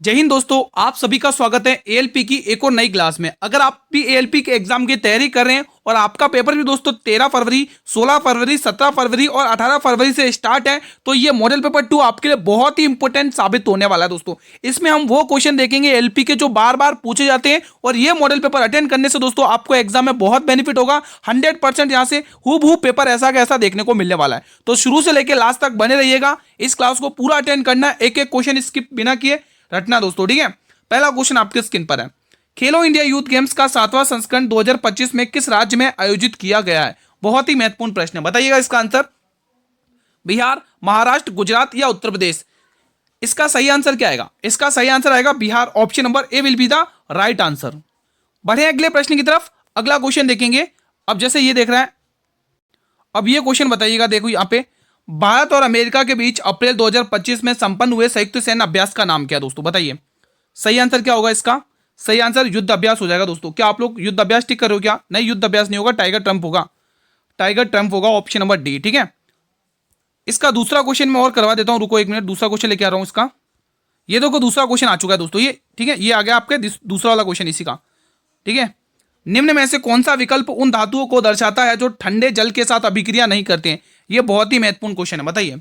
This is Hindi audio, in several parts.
जय हिंद दोस्तों, आप सभी का स्वागत है एएलपी की एक और नई क्लास में। अगर आप भी एएलपी के एग्जाम की तैयारी कर रहे हैं और आपका पेपर भी दोस्तों 13 फरवरी, 16 फरवरी, 17 फरवरी और 18 फरवरी से स्टार्ट है, तो ये मॉडल पेपर 2 आपके लिए बहुत ही इंपॉर्टेंट साबित होने वाला है दोस्तों। इसमें हम वो क्वेश्चन देखेंगे एएलपी के जो बार बार पूछे जाते हैं, और ये मॉडल पेपर अटेंड करने से दोस्तों आपको एग्जाम में बहुत बेनिफिट होगा। 100% यहाँ से हूबहू पेपर ऐसा का ऐसा देखने को मिलने वाला है। तो शुरू से लेकर लास्ट तक बने रहिएगा। इस क्लास को पूरा अटेंड करना, एक एक क्वेश्चन स्किप बिना किए रटना दोस्तों, ठीक है। पहला क्वेश्चन आपके स्क्रीन पर है। खेलो इंडिया यूथ गेम्स का 7वां संस्करण 2025 में किस राज्य में आयोजित किया गया है? बहुत ही महत्वपूर्ण प्रश्न है, बताइएगा इसका आंसर। बिहार, महाराष्ट्र, गुजरात या उत्तर प्रदेश? इसका सही आंसर क्या आएगा? इसका सही आंसर आएगा Bihar. Option number A will be the right answer. बढ़े अगले प्रश्न की तरफ। अगला क्वेश्चन देखेंगे। अब जैसे ये देख रहा है, अब ये क्वेश्चन बताइएगा। देखो यहाँ पे, भारत और अमेरिका के बीच अप्रैल 2025 में संपन्न हुए संयुक्त सैन्य अभ्यास का नाम क्या है दोस्तों? बताइए सही आंसर क्या होगा इसका? सही आंसर युद्ध अभ्यास हो जाएगा दोस्तों। क्या आप लोग युद्ध अभ्यास टिक कर रहे हो क्या? नहीं, युद्ध अभ्यास नहीं होगा, टाइगर ट्रंप होगा। टाइगर ट्रंप होगा, ऑप्शन नंबर डी, ठीक है। इसका दूसरा क्वेश्चन मैं और करवा देता हूं, रुको एक मिनट, दूसरा क्वेश्चन लेके आ रहा हूं इसका। ये देखो दूसरा क्वेश्चन आ चुका है दोस्तों, ये ठीक है, ये आ गया आपके दूसरा वाला क्वेश्चन इसी का, ठीक है। निम्न में से कौन सा विकल्प उन धातुओं को दर्शाता है जो ठंडे जल के साथ अभिक्रिया नहीं करते हैं? ये बहुत ही महत्वपूर्ण क्वेश्चन है, बताइए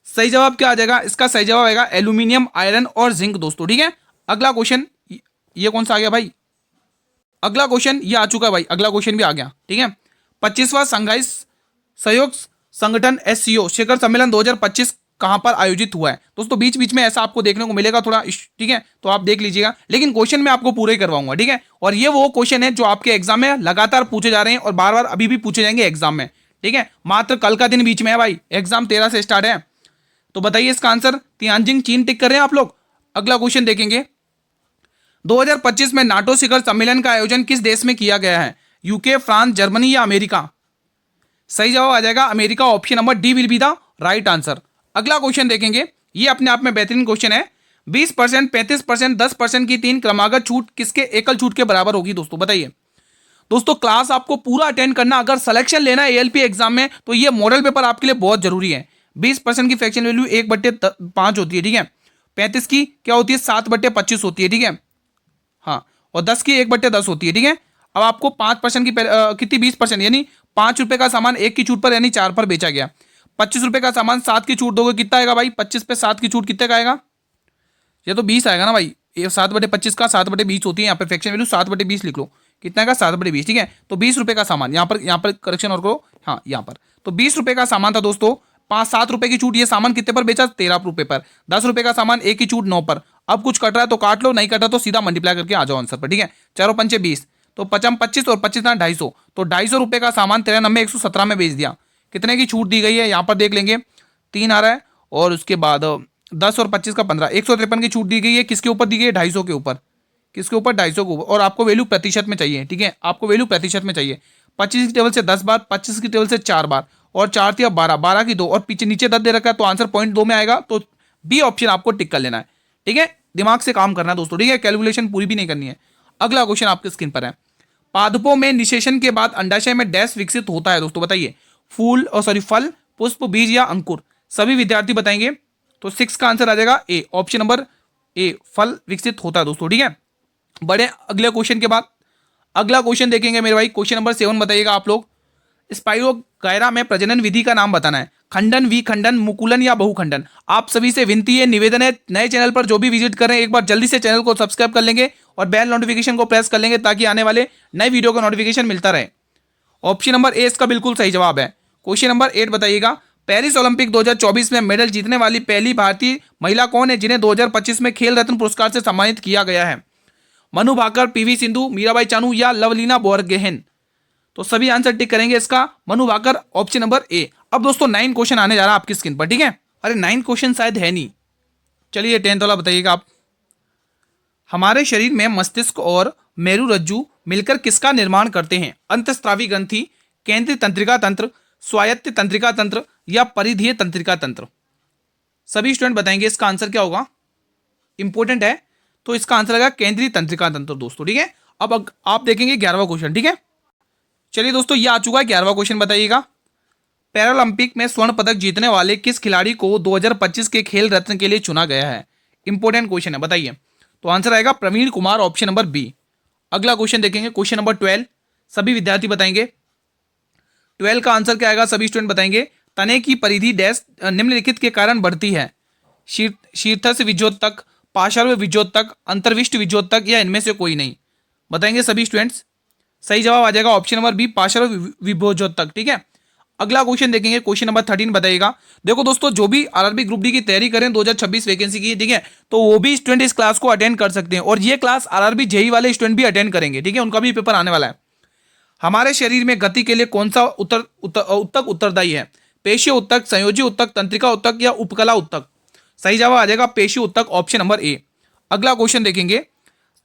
सही जवाब क्या आ जाएगा? इसका सही जवाब आएगा एल्यूमिनियम, आयरन और जिंक दोस्तों, ठीक है। अगला क्वेश्चन ये कौन सा आ गया भाई? अगला क्वेश्चन ये आ चुका है भाई, अगला क्वेश्चन भी आ गया, ठीक है। 25वां संघाई सहयोग संगठन एससीओ शिखर सम्मेलन 2025 कहां पर आयोजित हुआ है दोस्तों? बीच बीच में ऐसा आपको देखने को मिलेगा थोड़ा, ठीक है, तो आप देख लीजिएगा, लेकिन क्वेश्चन मैं आपको पूरे ही करवाऊंगा, ठीक है। और ये वो क्वेश्चन है जो आपके एग्जाम में लगातार पूछे जा रहे हैं और बार बार अभी भी पूछे जाएंगे एग्जाम में, ठीक है। मात्र कल का दिन बीच में है भाई, एग्जाम 13 से स्टार्ट है। तो बताइए इसका आंसर। तियानजिंग चीन टिक कर रहे हैं आप लोग। अगला क्वेश्चन देखेंगे। 2025 में नाटो शिखर सम्मेलन का आयोजन किस देश में किया गया है? यूके, फ्रांस, जर्मनी या अमेरिका? सही जवाब आ जाएगा America. Option number D will be the right answer. अगला क्वेश्चन देखेंगे। ये अपने आप में बेहतरीन क्वेश्चन है। 20%, 35%, 10% की 3 क्रमागत छूट किसके एकल छूट के बराबर होगी दोस्तों? बताइए दोस्तों, क्लास आपको पूरा अटेंड करना। अगर सिलेक्शन लेना है एएलपी एग्जाम में तो ये मॉडल पेपर आपके लिए बहुत जरूरी है। 20% की फ्रैक्शन वैल्यू 1/5 होती है, ठीक है। 35 की क्या होती है? 7/25 होती है, ठीक है। हाँ, और 10 की 1/10 होती है, ठीक है। अब आपको 5% की कितनी? 20%, यानी 5 रुपए का सामान 1 की छूट पर यानी 4 पर बेचा गया। 25 रुपए का सामान 7 की छूट दोगे, कितना आएगा भाई? 25 पे 7 की छूट कितने का आएगा? ये तो 20 आएगा ना भाई। ये 7/25 का 7/20 होती है, यहाँ पे फ्रैक्शन वैल्यू 7/20 लिख लो। कितना का? 7/20, ठीक है। तो 20 रुपए का सामान, यहाँ पर करेक्शन और करो, हाँ यहाँ पर। तो 20 रुपए का सामान था दोस्तों, 7 रुपए की छूट, ये सामान कितने पर बेचा? 13 रुपए पर। 10 रुपए का सामान 1 की छूट 9 पर। अब कुछ कट रहा है तो काट लो, नहीं कटा तो सीधा मल्टीप्लाई करके आ जाओ आंसर पर, ठीक है। 4×5 = 20, तो 25 और 25 ना 250, तो 250 रुपए का सामान 13 नंबर 117 में बेच दिया। कितने की छूट दी गई है यहाँ पर देख लेंगे, 3 आ रहा है, और उसके बाद 10 और 25 का 15, 153 की छूट दी गई है। किसके ऊपर दी गई है? 250 के ऊपर। किसके ऊपर? 250 के ऊपर। और आपको वैल्यू प्रतिशत में चाहिए, ठीक है, आपको वैल्यू प्रतिशत में चाहिए। 25 की टेबल से 10 बार, 25 की टेबल से 4 बार, और 4 थी अब 12, 12 की 2, और पीछे नीचे 10 दे रखा है, तो आंसर 0.2 में आएगा। तो बी ऑप्शन आपको टिक कर लेना है, ठीक है। दिमाग से काम करना है दोस्तों, ठीक है, कैलकुलेशन पूरी भी नहीं करनी है। अगला क्वेश्चन आपके स्क्रीन पर है। पादपों में निषेचन के बाद अंडाशय में डैश विकसित होता है दोस्तों? बताइए फूल, और सॉरी फल, पुष्प, बीज या अंकुर? सभी विद्यार्थी बताएंगे। तो 6 का आंसर आ जाएगा ए, ऑप्शन नंबर ए, फल विकसित होता है दोस्तों, ठीक है। बड़े अगले क्वेश्चन के बाद अगला क्वेश्चन देखेंगे मेरे भाई। क्वेश्चन नंबर 7 बताइएगा आप लोग। स्पाइरोगायरा में प्रजनन विधि का नाम बताना है। खंडन, विखंडन, मुकुलन या बहुखंडन? आप सभी से विनती है, निवेदन है, नए चैनल पर जो भी विजिट करें एक बार जल्दी से चैनल को सब्सक्राइब कर लेंगे और बेल नोटिफिकेशन को प्रेस कर लेंगे, ताकि आने वाले नए वीडियो का नोटिफिकेशन मिलता रहे। ऑप्शन नंबर ए इसका बिल्कुल सही जवाब है। क्वेश्चन नंबर 8 बताइएगा। पेरिस ओलंपिक 2024 में मेडल जीतने वाली पहली भारतीय महिला कौन है, जिन्हें 2025 में खेल रत्न पुरस्कार से सम्मानित किया गया है? मनु भाकर, पीवी सिंधु, मीराबाई चानू या लवलीना बोरगोहेन? तो सभी आंसर टिक करेंगे इसका, Manu Bhaker, option number A. अब दोस्तों 9 क्वेश्चन आने जा रहा है आपकी स्क्रीन पर, ठीक है। अरे 9 क्वेश्चन शायद है नहीं, चलिए 10th वाला बताइएगा आप। हमारे शरीर में मस्तिष्क और मेरुरज्जु मिलकर किसका निर्माण करते हैं? अंतःस्रावी ग्रंथि, केंद्रीय तंत्रिका तंत्र, स्वायत्त तंत्रिका तंत्र या परिधीय तंत्रिका तंत्र? सभी स्टूडेंट बताएंगे इसका आंसर क्या होगा। इंपॉर्टेंट है, तो इसका आंसर आएगा केंद्रीय तंत्रिका तंत्र दोस्तों, ठीक है। अब आप देखेंगे 11वां क्वेश्चन, ठीक है। चलिए दोस्तों ये आ चुका है 11वां क्वेश्चन, बताइएगा। पैरालंपिक में स्वर्ण पदक जीतने वाले किस खिलाड़ी को 2025 के खेल रत्न के लिए चुना गया है? इंपॉर्टेंट क्वेश्चन है, बताइए। तो आंसर आएगा Praveen Kumar, option number B. अगला क्वेश्चन देखेंगे, क्वेश्चन नंबर 12, सभी विद्यार्थी बताएंगे 12 का आंसर क्या आएगा, सभी स्टूडेंट बताएंगे। तने की परिधि डैश निम्नलिखित के कारण बढ़ती है, शीर्षस्थ विजोत्तक, पार्श्व विजोत्तक, अंतर्विष्ट विजोत्तक या इनमें से कोई नहीं, बताएंगे सभी स्टूडेंट्स। सही जवाब आ जाएगा ऑप्शन नंबर बी, पार्श्व विभोजोत्तक। ठीक है, अगला क्वेश्चन देखेंगे, क्वेश्चन नंबर 13 बताइएगा। देखो दोस्तों, जो भी आरआरबी ग्रुप डी की तैयारी करें 2026 वैकेंसी की, ठीक है, तो वो भी स्टूडेंट इस क्लास को अटेंड कर सकते हैं, और ये क्लास आरआरबी जेई वाले स्टूडेंट भी अटेंड करेंगे, ठीक है, उनका भी पेपर आने वाला है। हमारे शरीर में गति के लिए कौन सा उत्तक उत्तरदायी है, पेशीय उत्तक, संयोजी उत्तक, तंत्रिका उत्तक या उपकला उत्तक। सही जवाब आ जाएगा पेशीय उत्तक, ऑप्शन नंबर ए। अगला क्वेश्चन देखेंगे,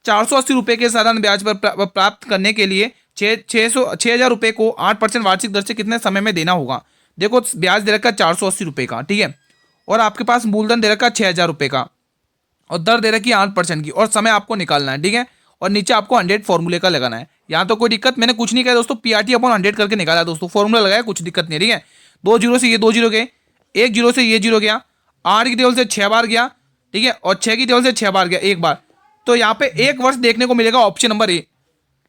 480 रुपए के साधारण ब्याज पर प्राप्त करने के लिए 6,000 रुपए को 8% वार्षिक दर से कितने समय में देना होगा। देखो, ब्याज दे रखा 480 रुपए का, ठीक है, और आपके पास मूलधन दे रखा 6,000 रुपए का, और दर दे रखी 8% की, और समय आपको निकालना है, ठीक है, और नीचे आपको 100 फॉर्मूले का लगाना है। यहाँ तो कोई दिक्कत मैंने कुछ नहीं किया दोस्तों, PRT अपॉन 100 करके निकाला दोस्तों, फॉर्मूला लगाया, कुछ दिक्कत नहीं है, ठीक है। 2 जीरो से ये 2 जीरो गए, 1 जीरो से ये जीरो गया, 8 की टेबल से 6 बार गया, ठीक है, और 6 की टेबल से 6 बार गया, एक बार, तो यहाँ पे 1 वर्ष देखने को मिलेगा, ऑप्शन नंबर ए।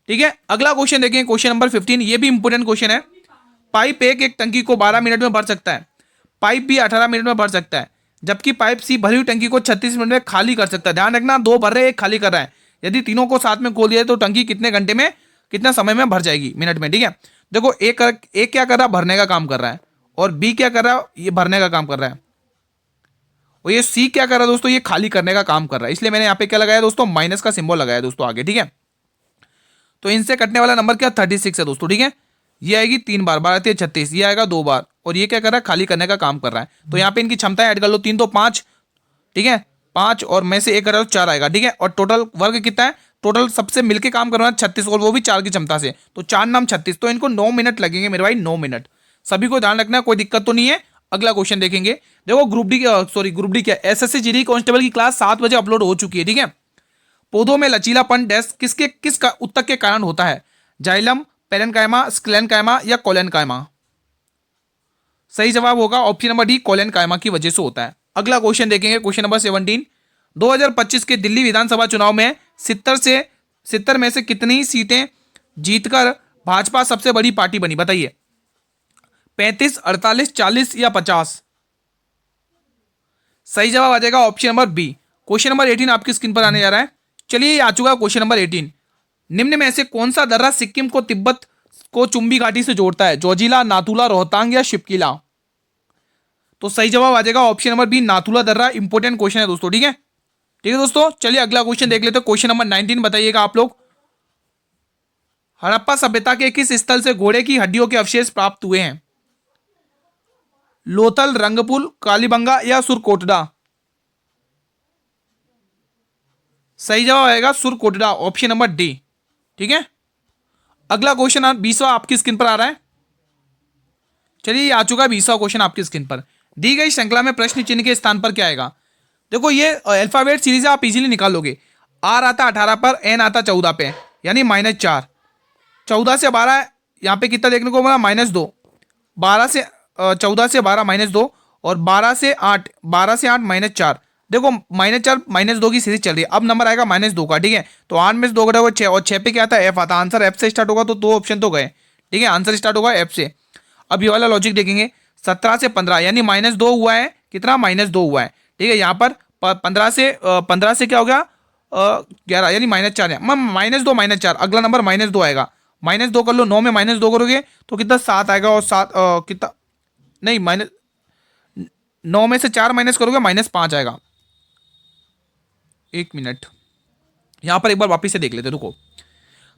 ठीक है, अगला क्वेश्चन देखें, क्वेश्चन नंबर 15, ये भी इंपोर्टेंट क्वेश्चन है। पाइप एक टंकी को 12 मिनट में भर सकता है, पाइप बी 18 मिनट में भर सकता है, जबकि पाइप सी भरी हुई टंकी को 36 मिनट में खाली कर सकता है। ध्यान रखना, 2 भर रहे, 1 खाली कर रहा है। यदि तीनों को साथ में खोल दिया तो टंकी कितने घंटे में, कितना समय में भर जाएगी, मिनट में, ठीक है। देखो, एक क्या कर रहा है, भरने का काम कर रहा है, और बी क्या कर रहा है, ये भरने का काम कर रहा है, और ये सी क्या कर रहा है दोस्तों, ये खाली करने का काम कर रहा है। इसलिए मैंने यहाँ पे क्या लगाया दोस्तों, माइनस का सिंबल लगाया दोस्तों आगे, ठीक है। तो इनसे कटने वाला नंबर क्या, 36 है दोस्तों, ठीक है। ये आएगी 3 बार, 12 3 36, ये आएगा 2 बार, और ये क्या कर रहा है, खाली करने का काम कर रहा है। तो यहाँ पे इनकी क्षमता ऐड कर लो, 3 तो 5, ठीक है, 5 और में से 1 कर रहा हो 4 आएगा, ठीक है। और टोटल वर्ग कितना है, टोटल सबसे मिलके काम करना है 36, और वो भी 4 की क्षमता से, तो 4 नाम 36, तो इनको 9 मिनट लगेंगे मेरे भाई, 9 मिनट। सभी को ध्यान रखना, कोई दिक्कत तो नहीं है। अगला क्वेश्चन देखेंगे, देखो ग्रुप डी क्या, SSC जीडी कांस्टेबल की क्लास 7 बजे अपलोड हो चुकी है, ठीक है। पौधों में लचीलापन डैश किस का उत्तक के कारण होता है, जाइलम, पेरेनकाइमा, स्क्लेनकाइमा या कोलेनकाइमा। सही जवाब होगा ऑप्शन नंबर डी, कोलेनकाइमा की वजह से होता है। अगला क्वेश्चन देखेंगे, क्वेश्चन नंबर 17, 2025 के दिल्ली विधानसभा चुनाव में 70 में से कितनी सीटें जीतकर भाजपा सबसे बड़ी पार्टी बनी, बताइए। 35, 48, 40 या 50। सही जवाब आ जाएगा option number B. Question number 18 आपकी स्क्रीन पर आने जा रहा है। चलिए, आ चुका क्वेश्चन नंबर 18। निम्न में से कौन सा दर्रा सिक्किम को तिब्बत को चुंबी घाटी से जोड़ता है, जोजिला, नाथुला, रोहतांग या शिपकिला। तो सही जवाब आ जाएगा ऑप्शन नंबर बी, नाथुला दर्रा। इंपोर्टेंट क्वेश्चन है दोस्तों, ठीक है। ठीक है दोस्तों, चलिए अगला क्वेश्चन देख लेते हैं। क्वेश्चन नंबर 19 बताइएगा आप लोग। हड़प्पा सभ्यता के किस स्थल से घोड़े की हड्डियों के अवशेष प्राप्त हुए हैं, लोथल, रंगपुर, कालीबंगा या सुरकोटडा। सही जवाब आएगा सुरकोटडा, ऑप्शन नंबर डी, ठीक है। अगला क्वेश्चन 20वां आपकी स्क्रीन पर आ रहा है। चलिए, आ चुका है 20वां क्वेश्चन आपकी स्क्रीन पर। दी गई श्रृंखला में प्रश्न चिन्ह के स्थान पर क्या आएगा। देखो, ये अल्फाबेट सीरीज आप इजीली निकाल लोगे। आर आता 18 पर, एन आता 14 पे, यानी -4। 14 से 12 यहाँ पे कितना देखने को मिला, -2। 12 से 14 से 12 -2, और 12 से 8 -4। देखो, -4 -2 की सीरीज चल रही है। अब नंबर आएगा -2 का, ठीक है। तो 8 में से 2 घटा 6, और 6 पे क्या आता है, एफ आता है। आंसर एफ से स्टार्ट होगा, तो 2 ऑप्शन तो गए, ठीक है। आंसर स्टार्ट होगा एफ से। अब ये वाला लॉजिक देखेंगे, 17 से 15 यानी -2 हुआ है, कितना, -2 हुआ है, ठीक है। यहाँ पर 15 से क्या हो गया, 11 यानी -4 है। -2 -4, अगला नंबर -2 आएगा। -2 कर लो, 9 में -2 करोगे तो कितना, 7 आएगा, और 7 कितना, नहीं, 9 में से 4 माइनस करोगे, -5 आएगा। 1 मिनट, यहां पर एक बार वापिस से देख लेते, रुको।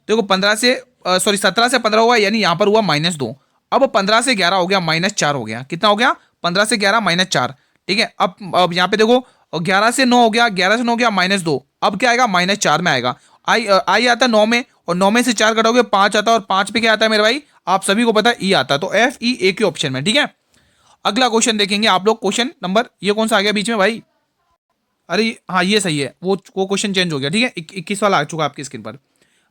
देखो, 17 से 15 हुआ, यानी यहां पर हुआ -2। अब 15 से 11 हो गया, -4 हो गया। कितना हो गया, 15 से 11 -4, ठीक है। अब यहाँ पे देखो, 11 से 9 हो गया, 11 से 9 हो गया -2। अब क्या आएगा, -4 में आएगा। आई आता है 9 में, और 9 में से 4 कटोगे 5 आता है, और 5 पे क्या आता है मेरे भाई, आप सभी को पता है, ई आता है। तो एफ ई ए के ऑप्शन में, ठीक है। अगला क्वेश्चन देखेंगे आप लोग। क्वेश्चन नंबर, ये कौन सा आ गया बीच में भाई, अरे हाँ, ये सही है, वो क्वेश्चन चेंज हो गया, ठीक है। 21 वाला आ चुका आपकी स्क्रीन पर।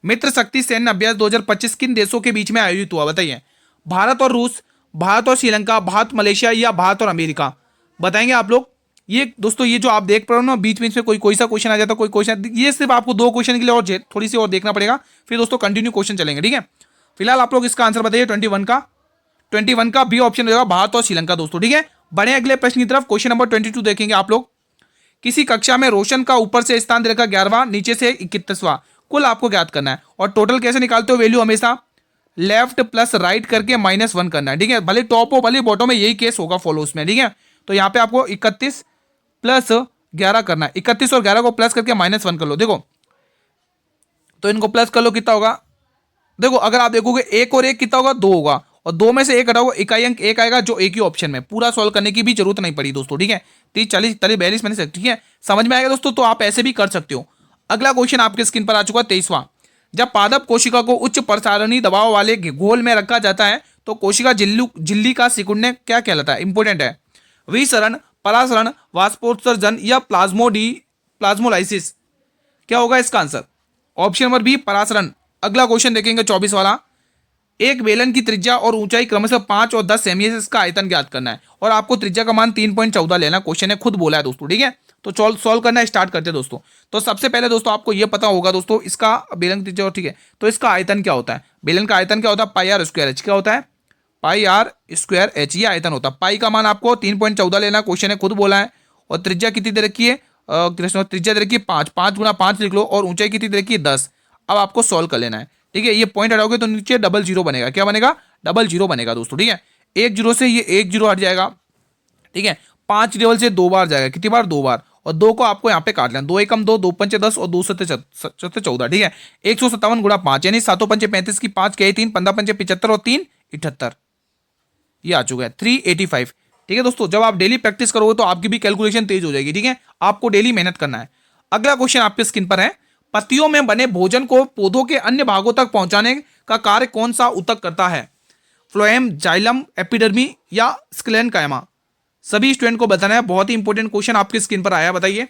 मित्र शक्ति सैन्य अभ्यास 2025 किन देशों के बीच में आयोजित हुआ, बताइए। भारत और रूस, भारत और श्रीलंका, भारत मलेशिया या भारत और अमेरिका, बताएंगे आप लोग। ये दोस्तों ये जो आप देख पा रहे हो ना, बीच बीच में कोई सा क्वेश्चन आ जाता है, कोई क्वेश्चन, ये सिर्फ आपको 2 क्वेश्चन के लिए और थोड़ी सी और देखना पड़ेगा, फिर दोस्तों कंटिन्यू क्वेश्चन चलेंगे, ठीक है। फिलहाल आप लोग इसका आंसर बताइए 21 का बी ऑप्शन रहेगा, भारत और श्रीलंका दोस्तों, ठीक है। बढ़े अगले प्रश्न की तरफ, क्वेश्चन नंबर 22 देखेंगे आप लोग। किसी कक्षा में रोशन का ऊपर से स्थान दे रखा 11वां, नीचे से 21वां, कुल आपको ज्ञात करना है। और टोटल कैसे निकालते हो, वैल्यू हमेशा लेफ्ट प्लस राइट करके -1 करना है, ठीक है। भले टॉप हो भले बॉटम में, यही केस होगा फॉलो उसमें, ठीक है। तो यहाँ पे आपको 31 प्लस 11 करना है, 31 और 11 को प्लस करके -1 कर लो, देखो तो इनको प्लस कर लो, कितना होगा, देखो अगर आप देखोगे 1 और 1 कितना होगा, 2 होगा, और 2 में से 1 हटाओगे, इकाई अंक 1 आएगा, जो एक ही ऑप्शन में, पूरा सॉल्व करने की भी जरूरत नहीं पड़ी दोस्तों, ठीक है। 30 40 42 मैंने, ठीक है, समझ में आएगा दोस्तों, तो आप ऐसे भी कर सकते हो। अगला क्वेश्चन आपके स्क्रीन पर आ चुका है 23वां। जब पादप कोशिका को उच्च प्रसारणी दबाव वाले घोल में रखा जाता है तो कोशिका झिल्ली का सिकुड़ने क्या कहलाता है, इंपोर्टेंट है, विसरण, परासरण, वाष्पोत्सर्जन या प्लाज्मोलाइसिस, क्या होगा इसका आंसर, ऑप्शन नंबर बी परासरण। अगला क्वेश्चन देखेंगे 24 वाला। एक बेलन की त्रिज्या और ऊंचाई क्रमशः 5 और 10 सेमी है, इसका आयतन ज्ञात करना है, और आपको त्रिज्या का मान 3.14 लेना, क्वेश्चन ने खुद बोला है दोस्तों, ठीक है। तो सॉल्व करना स्टार्ट करते हैं दोस्तों। तो सबसे पहले दोस्तों आपको यह पता होगा दोस्तों, इसका बेलन की त्रिज्या, ठीक है, तो इसका आयतन क्या होता है, बेलन का आयतन क्या होता है, पाई आर स्क्वायर एच, क्या होता है, पाई आर स्क्वायर एच, ये आयतन होता है। पाई का मान आपको 3.14 लेना, क्वेश्चन ने खुद बोला है। और त्रिज्या कितनी दे रखी है, त्रिज्या दे रखी है 5, 5 गुना 5 लिख लो, और ऊंचाई कितनी दे रखी है 10। अब आपको सॉल्व कर लेना है, ठीक है। ये पॉइंट हटाओगे तो नीचे डबल जीरो बनेगा, क्या बनेगा, डबल जीरो बनेगा दोस्तों, ठीक है। 1 जीरो से ये 1 जीरो हट जाएगा, ठीक है। 5 लेवल से 2 बार जाएगा, कितनी बार, 2 बार, और 2 को आपको यहाँ पे काट लेना, 2 एकम 2, 2 पंचे 10 और 2 सत्ते 14, ठीक है। 157 गुणा 5 यानी 7 पंचे 35 की 5 के 3, 15 पंचे 75 और 3 78, ये आ चुका है 385, ठीक है दोस्तों। जब आप डेली प्रैक्टिस करोगे तो आपकी भी कैलकुलेशन तेज हो जाएगी, ठीक है। आपको डेली मेहनत करना है। अगला क्वेश्चन आपके स्क्रीन पर है, पत्तियों में बने भोजन को पौधों के अन्य भागों तक पहुंचाने का कार्य कौन सा ऊतक करता है, फ्लोएम, जाइलम, एपिडर्मी या स्क्लेरेन्काइमा। सभी स्टूडेंट को बताना है, बहुत ही इंपॉर्टेंट क्वेश्चन आपके स्क्रीन पर आया, बताइए।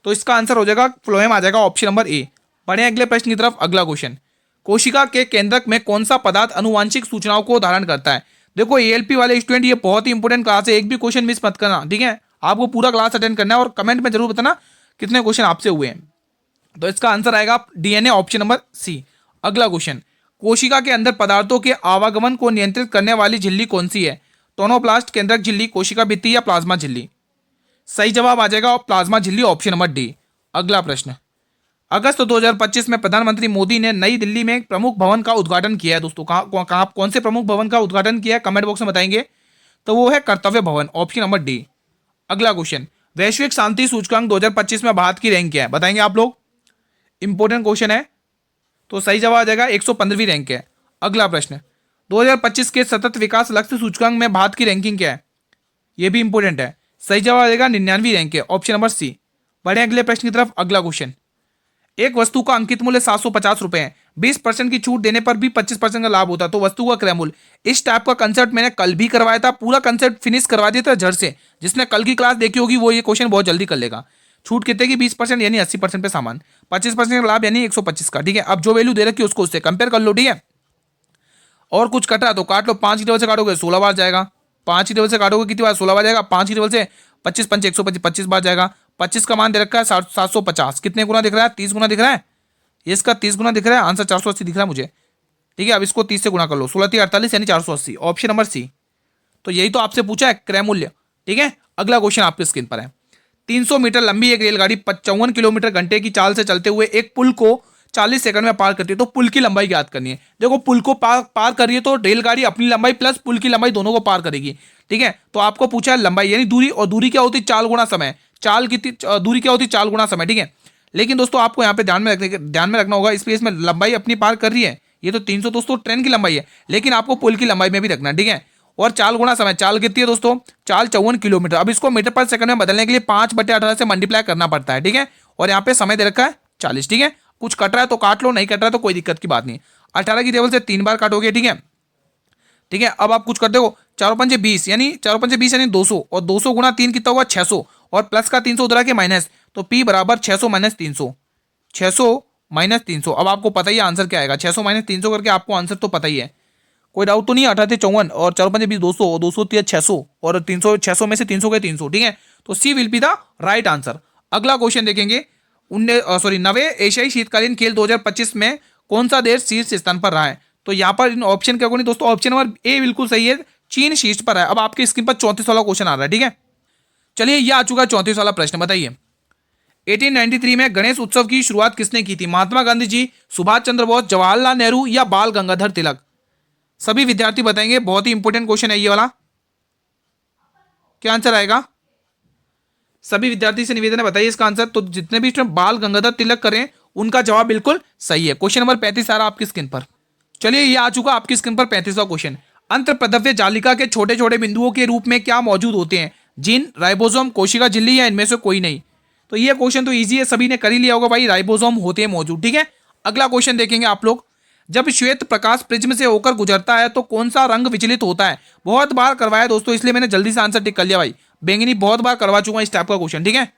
तो इसका आंसर हो जाएगा फ्लोएम, आ जाएगा ऑप्शन नंबर ए। बढ़े अगले प्रश्न की तरफ। अगला क्वेश्चन, कोशिका के केंद्रक में कौन सा पदार्थ अनुवांशिक सूचनाओं को धारण करता है। देखो एएलपी वाले स्टूडेंट, ये बहुत ही इंपॉर्टेंट क्लास है, एक भी क्वेश्चन मिस मत करना, ठीक है। आपको पूरा क्लास अटेंड करना है, और कमेंट में जरूर बताना कितने क्वेश्चन आपसे हुए हैं। तो इसका आंसर आएगा डीएनए, ऑप्शन नंबर सी। अगला क्वेश्चन, कोशिका के अंदर पदार्थों के आवागमन को नियंत्रित करने वाली झिल्ली कौन सी है, टोनोप्लास्ट, केंद्रक झिल्ली, कोशिका भित्ति या प्लाज्मा झिल्ली। सही जवाब आ जाएगा प्लाज्मा झिल्ली, ऑप्शन नंबर डी। अगला प्रश्न, अगस्त 2025 में प्रधानमंत्री मोदी ने नई दिल्ली में एक प्रमुख भवन का उद्घाटन किया है दोस्तों, कहाँ कौन से प्रमुख भवन का उद्घाटन किया है, कमेंट बॉक्स में बताएंगे। तो वो है कर्तव्य भवन, ऑप्शन नंबर डी। अगला क्वेश्चन, वैश्विक शांति सूचकांक 2025 में भारत की रैंक क्या है, बताएंगे आप लोग, इंपॉर्टेंट क्वेश्चन है। तो सही जवाब आ जाएगा 115वीं रैंक है। अगला प्रश्न, 2025 के सतत विकास लक्ष्य सूचकांक में भारत की रैंकिंग क्या है, यह भी इंपॉर्टेंट है। सही जवाब आ जाएगा 99वीं रैंक है, ऑप्शन नंबर सी। बढ़े अगले प्रश्न की तरफ। अगला क्वेश्चन, एक वस्तु का अंकित मूल्य 750 रुपए है, 20% की छूट देने पर भी 25% का लाभ होता है, तो वस्तु का क्रय मूल्य। इस टाइप का कंसेप्ट मैंने कल भी करवाया था, पूरा कंसेप्ट फिनिश करवा दिया था जड़ से। जिसने कल की क्लास देखी होगी वो ये क्वेश्चन बहुत जल्दी कर लेगा। छूट कितने की, 20% यानी 80% पे सामान, 25% का लाभ यानी 125 का, ठीक है। अब जो वैल्यू दे रखी है उसको उससे कंपेयर कर लो, ठीक है। और कुछ कटा तो काट लो, 5 टेबल से काटोगे 16 बार जाएगा, 5 टेबल से काटोगे कितनी बार, 16 बार जाएगा, 5 टेबल से 25 पंच 125, 25 बार जाएगा। 25 का मान दे रखा है 750, कितने गुना दिख रहा है, 30 गुना दिख रहा है, ये इसका 30 गुना दिख रहा है, आंसर 480 दिख रहा है मुझे, ठीक है। अब इसको 30 से गुना कर लो, 16 3 48 यानी 480, ऑप्शन नंबर सी। तो यही तो आपसे पूछा है क्रय मूल्य, ठीक है। अगला क्वेश्चन आपके स्क्रीन पर है, 300 मीटर लंबी एक रेलगाड़ी 55 किलोमीटर घंटे की चाल से चलते हुए एक पुल को 40 सेकंड में पार करती है, तो पुल की लंबाई ज्ञात करनी है। देखो पुल को पार कर रही है तो रेलगाड़ी अपनी लंबाई प्लस पुल की लंबाई दोनों को पार करेगी, ठीक है। तो आपको पूछा है लंबाई यानी दूरी, और दूरी क्या होती है, चाल गुणा समय, चाल कितनी, दूरी क्या होती है, चाल गुणा समय, ठीक है। लेकिन दोस्तों आपको यहाँ पे ध्यान में रखना होगा, स्पेस में लंबाई अपनी पार कर रही है, ये तो 300 दोस्तों ट्रेन की लंबाई है, लेकिन आपको पुल की लंबाई में भी रखना है, ठीक है। और चाल गुणा समय, चाल कितनी है दोस्तों, चाल 54 किलोमीटर। अब इसको मीटर पर सेकंड में बदलने के लिए 5/18 से मल्टीप्लाई करना पड़ता है, ठीक है। और यहाँ पे समय दे रखा है 40, ठीक है। कुछ कट रहा है तो काट लो, नहीं कट रहा है तो कोई दिक्कत की बात नहीं। 18 की टेबल से 3 बार काटोगे, ठीक है, ठीक है। अब आप कुछ करते हो, 4 पंजे 20 यानी 4 पंजे 20 यानी 200, और 200 गुणा 3 कितना होगा 600, और प्लस का 300 उधर के माइनस, तो P बराबर 600 माइनस 300, 600 माइनस 300। अब आपको पता ही आंसर क्या आएगा, 600 माइनस 300 करके आपको आंसर तो पता ही है। कोई डाउट तो नहीं है? 18 54 और 4 5 20 200 200 600 और 300 600 में से 300 गए 300, ठीक है। तो C will be the right answer. अगला क्वेश्चन देखेंगे, 90वें एशियाई शीतकालीन खेल 2025 में कौन सा देश शीर्ष स्थान पर रहा है? तो यहाँ पर इन ऑप्शन के अकॉर्डिंग दोस्तों ऑप्शन नंबर ए बिल्कुल सही है, चीन शीर्ष पर है। अब आपकी स्क्रीन पर 34 वाला क्वेश्चन आ रहा है, ठीक है। चलिए ये आ चुका है 34 वाला प्रश्न, बताइए 1893 में गणेश उत्सव की शुरुआत किसने की थी? महात्मा गांधी जी, सुभाष चंद्र बोस, जवाहरलाल नेहरू या बाल गंगाधर तिलक? सभी विद्यार्थी बताएंगे, बहुत ही इंपॉर्टेंट क्वेश्चन है ये वाला। क्या आंसर आएगा? सभी विद्यार्थी से निवेदन है, बताइए इसका आंसर। तो जितने भी इसमें बाल गंगाधर तिलक करें उनका जवाब बिल्कुल सही है। क्वेश्चन नंबर 35 आ रहा आपकी स्क्रीन पर। चलिए ये आ चुका आपकी स्क्रीन पर 35वां क्वेश्चन। अंतर्प्रद्रव्य जालिका के छोटे छोटे बिंदुओं के रूप में क्या मौजूद होते हैं? जीन, राइबोसोम, कोशिका झिल्ली या इनमें से कोई नहीं? तो ये क्वेश्चन तो इजी है, सभी ने कर ही लिया होगा भाई, राइबोसोम होते हैं मौजूद, ठीक है। अगला क्वेश्चन देखेंगे आप लोग, जब श्वेत प्रकाश प्रिज्म से होकर गुजरता है तो कौन सा रंग विचलित होता है? बहुत बार करवाया दोस्तों, इसलिए मैंने जल्दी से आंसर टिक कर लिया भाई। बैंगनी बहुत बार करवा चुका इस टाइप का क्वेश्चन, ठीक है।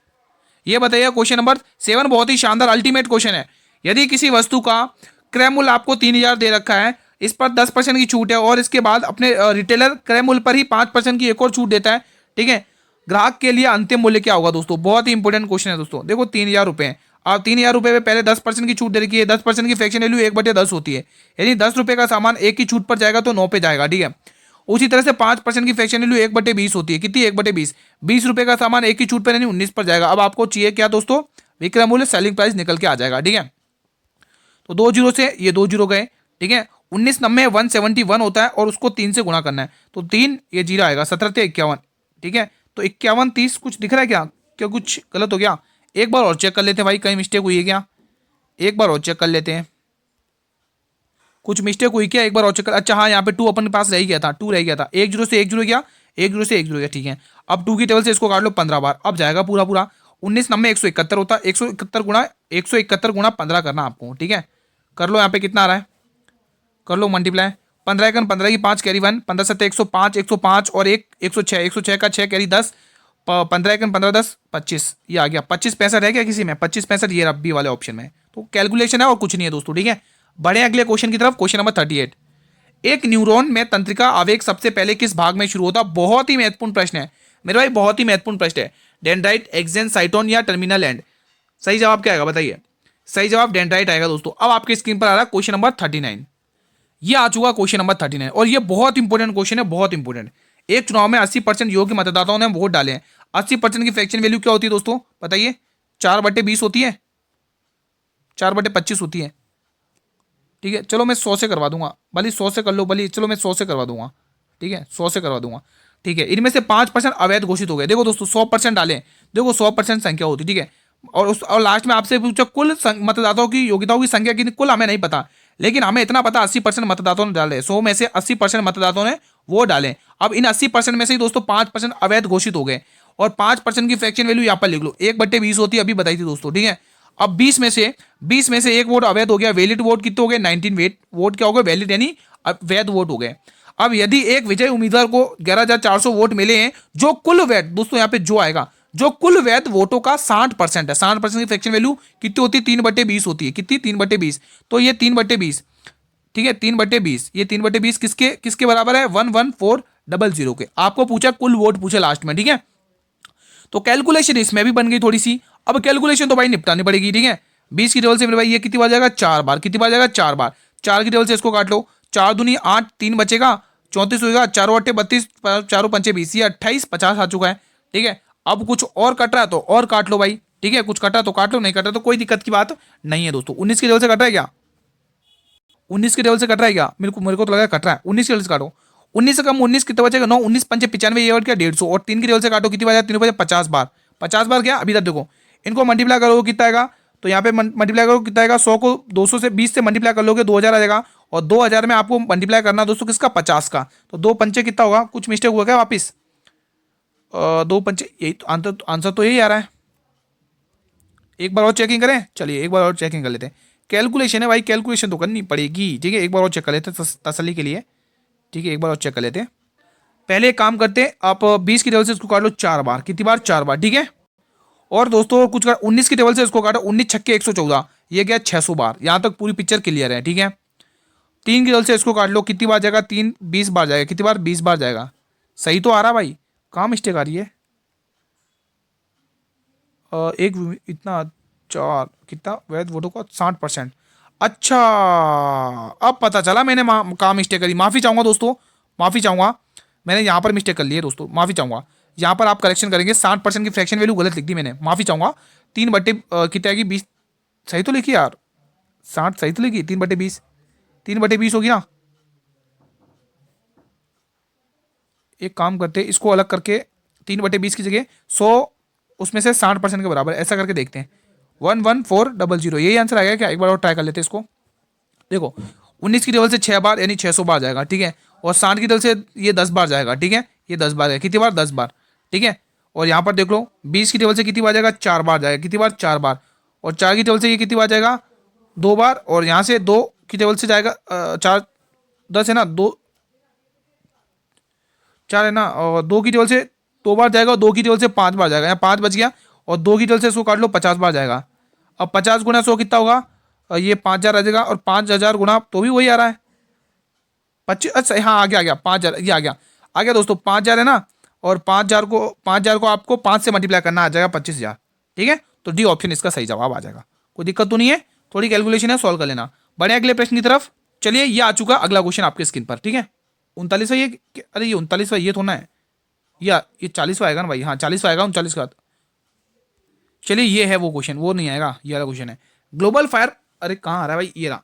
ये बताइए क्वेश्चन नंबर 7 बहुत ही शानदार अल्टीमेट क्वेश्चन है। यदि किसी वस्तु का क्रय मूल्य आपको 3000 दे रखा है, इस पर 10% की छूट है और इसके बाद अपने रिटेलर क्रय मूल्य पर ही 5% की एक और छूट देता है, ठीक है। ग्राहक के लिए अंतिम मूल्य क्या होगा दोस्तों? बहुत ही इंपॉर्टेंट क्वेश्चन है दोस्तों। देखो 3000 रुपए, अब 3000 रुपए में पहले 10% की छूट दे रखी है। 10% की फ्रैक्शन वैल्यू 1/10 होती है, यानी 10 रुपए का सामान 1 की छूट पर जाएगा तो 9 पे जाएगा, ठीक है। उसी तरह से 5% की फ्रैक्शन वैल्यू 1/20 होती है, कितनी? 1/20। 20 रुपए का सामान 1 की छूट पर यानी 19 पर जाएगा। अब आपको चाहिए क्या दोस्तों? विक्रय मूल्य, सेलिंग प्राइस निकल के आ जाएगा, ठीक है। तो 2 जीरो से ये 2 जीरो गए, ठीक है। 19 नंबे 171 होता है और उसको 3 से गुणा करना है, तो 3 ये जीरो आएगा, 17 × 51, ठीक है। तो 51 30 कुछ दिख रहा है क्या? क्या कुछ गलत हो गया? एक बार और चेक कर लेते हैं भाई, कहीं मिस्टेक हुई है क्या? एक बार और चेक कर लेते हैं, कुछ मिस्टेक हुई क्या? एक बार और चेक कर। अच्छा हाँ, यहाँ पे 2 अपने पास रह गया था, 2 रह गया था। 1 जीरो से 1 जीरो गया, 1 जीरो से 1 जीरो गया, ठीक है। अब 2 की टेबल से इसको काट लो 15 बार, अब जाएगा पूरा पूरा। 19 नंबे 171 होता है, 171 गुणा 15 करना आपको, ठीक है। कर लो, यहाँ पे कितना आ रहा है, कर लो मल्टीप्लाई। 15 × 15 की 5 कैरी 1, 15 7 105, 105 और 1 106, 106 का 6 कैरी 10, 15 × 15 10 25, ये आ गया। 25 65 है क्या किसी में? 25 65 ये रब्बी वाले ऑप्शन में, तो कैलकुलेशन है और कुछ नहीं है दोस्तों, ठीक है। बढ़े अगले क्वेश्चन की तरफ। क्वेश्चन नंबर 38, एक न्यूरॉन में तंत्रिका आवेग सबसे पहले किस भाग में शुरू होता? बहुत ही महत्वपूर्ण प्रश्न है मेरे भाई, बहुत ही महत्वपूर्ण प्रश्न है। डेंड्राइट, एक्सन, साइटोन या टर्मिनल एंड? सही जवाब क्या आएगा बताइए? सही जवाब डेंड्राइट आएगा दोस्तों। अब आपके स्क्रीन पर आ रहा है क्वेश्चन नंबर 39। ये आ चुका क्वेश्चन नंबर 39 और ये बहुत इंपॉर्टेंट क्वेश्चन है, बहुत इंपॉर्टेंट। एक चुनाव में 80% योग्य मतदाताओं ने वोट डाले हैं। 80% की फ्रैक्शन वैल्यू क्या होती है दोस्तों बताइए? 4/20 होती है, 4/25 होती है, ठीक है। चलो मैं 100 से करवा दूंगा, भले 100 से कर लो, भले चलो मैं 100 से करवा दूंगा, ठीक है, 100 से करवा दूंगा, ठीक है। इनमें से 5% अवैध घोषित हो गए। देखो दोस्तों 100% डालें, देखो 100% संख्या होती, ठीक है। और लास्ट में आपसे पूछा कुल मतदाताओं की योग्यताओं की संख्या कितनी, कुल हमें नहीं पता, लेकिन हमें इतना पता 80% मतदाताओं ने डाले। 100 में से 80% मतदाताओं ने वो डाले। अब इन 80% में से ही दोस्तों 5% अवैध घोषित हो गए और 5% की फ्रैक्शन वैल्यू यहाँ पर लिख लो, 1/20 होती है, अभी बताई थी दोस्तों, ठीक है। अब 20 में से एक वोट अवैध हो गया, वैलिड वोट कितने हो गए? 19 वोट क्या हो गए? वैलिड यानी वैध वोट हो गए। अब यदि एक विजय उम्मीदवार को 11,400 वोट मिले हैं, जो कुल वैध दोस्तों यहाँ पे जो आएगा, जो कुल वैध वोटों का 60% है, 60% की फ्रैक्शन वैल्यू कितनी होती है? 3/20 होती है, कितनी? 3/20। तो ये 3/20, ठीक है, 3/20, ये 3/20 किसके बराबर है? 11400 के। आपको पूछा कुल वोट पूछे लास्ट में, ठीक है। तो कैलकुलेशन इसमें भी बन गई थोड़ी सी। अब कैलकुलेशन तो भाई निपटानी पड़ेगी, ठीक है। 20 की टेबल से मेरे भाई ये कितनी बार जाएगा? 4 बार। कितनी बार जाएगा? 4 बार। 4 की टेबल से इसको काट लो, 4 दूनी 8, 3 बचेगा, 34 होगा, 4 8 32, 4 5 20, ये 28 50 आ चुका है, ठीक है। अब कुछ और कट रहा है तो और काट लो भाई, ठीक है। कुछ कटा तो काट लो, नहीं कटा तो कोई दिक्कत की बात नहीं है दोस्तों। 19 की टेबल से कट रहा है क्या? 19 की टेबल से कट रहा है क्या? मेरे को तो लगा कट रहा है। 19 की टेबल से काटो, 19 से कम 19 कितना बचेगा? 9, 19 5 95, ये वर्ड क्या? 150। और 3 की टेबल से काटो, कितनी बार? 3 बजे 50 बार। 50 बार क्या? अभी तक देखो, इनको मल्टीप्लाई करोगे कितना आएगा? तो यहाँ पे मल्टीप्लाई करो कितना आएगा? 100 को 200 से 20 से मल्टीप्लाई कर लोगे 2000 आ जाएगा। और 2000 में आपको मल्टीप्लाई करना दोस्तों किसका? 50 का। तो 2 पंचे कितना होगा? कुछ मिस्टेक हुआ क्या वापिस? 2 पंचे, यही तो आंसर तो यही आ रहा है। एक बार और चेकिंग करें, चलिए एक बार और चेकिंग कर लेते हैं। कैलकुलेशन है भाई, कैलकुलेशन तो करनी पड़ेगी, ठीक है। एक बार और चेक कर लेते हैं तसल्ली के लिए, ठीक है। एक बार और चेक कर लेते हैं। पहले एक काम करते हैं, आप 20 की टेबल से इसको काट लो 4 बार। कितनी बार? 4 बार, ठीक है। और दोस्तों कुछ 19 की टेबल से इसको काटो, 19 छक्के 114, ये गया 600 बार। यहां तक पूरी पिक्चर क्लियर है, ठीक है। 3 की जगह से इसको काट लो, कितनी बार जाएगा, 3 20 बार जाएगा, कितनी बार 20 बार जाएगा। सही तो आ रहा भाई, कहाँ मिस्टेक आ रही है। एक इतना 4 कितना वैध वोटों का 60%। अच्छा, अब पता चला मैंने कहाँ मिस्टेक करी। माफ़ी चाहूँगा दोस्तों, माफ़ी चाहूँगा, मैंने यहाँ पर मिस्टेक कर ली है दोस्तों, माफ़ी चाहूँगा। यहाँ पर आप करेक्शन करेंगे, 60% की फ्रैक्शन वैल्यू गलत लिख दी मैंने, माफ़ी चाहूँगा। 3 बट्टे कितने आएगी, 20 सही तो लिखी यार, 60 सही तो लिखी, 3/20, 3/20 होगी ना। एक काम करते हैं, इसको अलग करके 3/20 की जगह 100 उसमें से 60% के बराबर ऐसा करके देखते हैं। 11400 यही आंसर आएगा क्या, एक बार और ट्राई कर लेते हैं इसको। देखो 19 की टेबल से 6 बार यानी 600 बार जाएगा, ठीक है। और 60 की टेबल से ये 10 बार जाएगा, ठीक है, ये 10 बार है, कितनी बार, 10 बार, ठीक है। और यहाँ पर देख लो 20 की टेबल से कितनी बार जाएगा, 4 बार जाएगा, कितनी बार, 4 बार। और 4 की टेबल से ये कितनी बार जाएगा, 2 बार। और यहाँ से 2 की टेबल से जाएगा 4 10 है ना, 2 4 है ना, और 2 की टेबल से 2 बार जाएगा, और 2 की टेबल से 5 बार जाएगा, यहाँ 5 बच गया। और 2 की टेबल से 100 काट लो, 50 बार जाएगा। अब 50 गुना 100 कितना होगा, ये 5000 आ जाएगा, और 5000 गुना तो भी वही आ रहा है 25। अच्छा हाँ, आ गया, आ गया 5000, ये आ गया दोस्तों, 5000 है ना। और 5000 को आपको 5 से मल्टीप्लाई करना, आ जाएगा 25,000, ठीक है। तो डी ऑप्शन इसका सही जवाब आ जाएगा, कोई दिक्कत तो नहीं है, थोड़ी कैलकुलेशन है, सॉल्व कर लेना। बढ़े अगले प्रश्न की तरफ। चलिए, ये आ चुका अगला क्वेश्चन आपके स्क्रीन पर, ठीक है। 39वां ये, अरे ये 39वां ये थोड़ा है, या ये 40वां आएगा ना भाई, हाँ 40वां आएगा 39 का। चलिए, ये है वो क्वेश्चन, वो नहीं आएगा, ये वाला क्वेश्चन है। ग्लोबल फायर, अरे कहाँ आ रहा है भाई, ये रहा,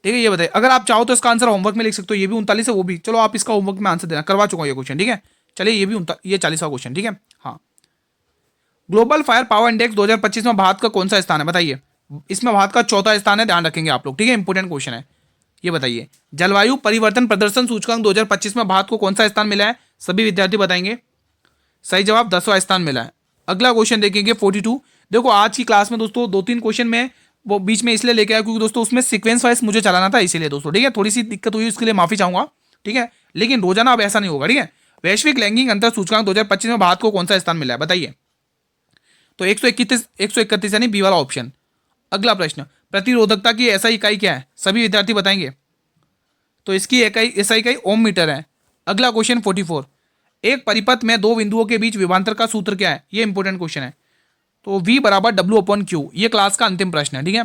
ठीक है। ये बताइए, अगर आप चाहो तो इसका आंसर होमवर्क में लिख सकते हो, ये भी 39 है, वो भी, चलो आप इसका होमवर्क में आंसर देना, करवा चुका हूँ ये क्वेश्चन, ठीक है। चलिए, ये भी ये 40वां क्वेश्चन, ठीक है। हाँ, ग्लोबल फायर पावर इंडेक्स 2025 में भारत का कौन सा स्थान है, बताइए। इसमें भारत का चौथा स्थान है, ध्यान रखेंगे आप लोग, ठीक है, इंपोर्टेंट क्वेश्चन है। ये बताइए, जलवायु परिवर्तन प्रदर्शन सूचकांक 2025 में भारत को कौन सा स्थान मिला है, सभी विद्यार्थी बताएंगे। सही जवाब 10वां स्थान मिला है। अगला क्वेश्चन देखेंगे 42। देखो आज की क्लास में दोस्तों 2-3 क्वेश्चन में वो बीच में इसलिए लेके आया क्योंकि दोस्तों उसमें सीक्वेंस वाइज मुझे चलाना था, इसीलिए दोस्तों, ठीक है। थोड़ी सी दिक्कत हुई, उसके लिए माफी चाहूंगा, ठीक है। लेकिन रोजाना अब ऐसा नहीं होगा, ठीक है। वैश्विक लैंगिक अंतर सूचकांक 2025 में भारत को कौन सा स्थान मिला है, बताइए। तो 131 यानी बी वाला ऑप्शन। अगला प्रश्न, प्रतिरोधकता की ऐसा इकाई क्या है, सभी विद्यार्थी बताएंगे। तो इसकी ऐसा इकाई ओम मीटर है। अगला क्वेश्चन 44, एक परिपथ में दो बिंदुओं के बीच विभवांतर का सूत्र क्या है, ये इंपॉर्टेंट क्वेश्चन है। तो V बराबर W/Q, ये क्लास का अंतिम प्रश्न है, ठीक है।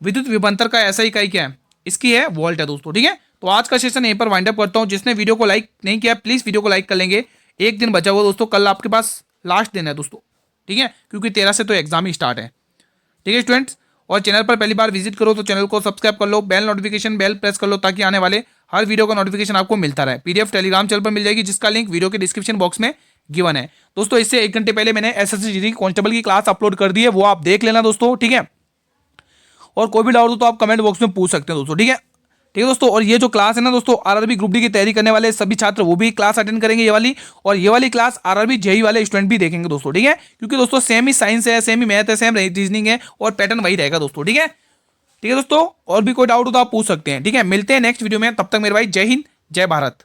विद्युत विभवांतर का ऐसा इकाई क्या है, इसकी है वोल्ट है दोस्तों, ठीक है। तो आज का सेशन यहीं पर वाइंड अप करता हूं। जिसने वीडियो को लाइक नहीं किया प्लीज वीडियो को लाइक कर लेंगे, एक दिन बचा हुआ दोस्तों, कल आपके पास लास्ट दिन है दोस्तों, ठीक है, क्योंकि 13 से तो एग्जाम ही स्टार्ट है, ठीक है स्टूडेंट्स। और चैनल पर पहली बार विजिट करो तो चैनल को सब्सक्राइब कर लो, बेल नोटिफिकेशन बेल प्रेस कर लो, ताकि आने वाले हर वीडियो का नोटिफिकेशन आपको मिलता रहे। पीडीएफ टेलीग्राम चैनल पर मिल जाएगी, जिसका लिंक वीडियो के डिस्क्रिप्शन बॉक्स में गिवन है दोस्तों। इससे 1 घंटे पहले मैंने एसएससी जीडी कांस्टेबल की क्लास अपलोड कर दी है, वो आप देख लेना दोस्तों, ठीक है। और कोई भी डाउट हो तो आप कमेंट बॉक्स में पूछ सकते हैं दोस्तों, ठीक है, ठीक है दोस्तों। और ये जो क्लास है ना दोस्तों, आरआरबी ग्रुप डी की तैयारी करने वाले सभी छात्र वो भी क्लास अटेंड करेंगे ये वाली, और ये वाली क्लास आरआरबी जेई वाले स्टूडेंट भी देखेंगे दोस्तों, ठीक है। क्योंकि दोस्तों सेम ही साइंस है, सेम ही मैथ है, सेम रीजनिंग है, और पैटर्न वही रहेगा दोस्तों, ठीक है, ठीक है दोस्तों। और भी कोई डाउट हो तो आप पूछ सकते हैं, ठीक है। मिलते हैं नेक्स्ट वीडियो में, तब तक मेरे भाई जय हिंद जय भारत।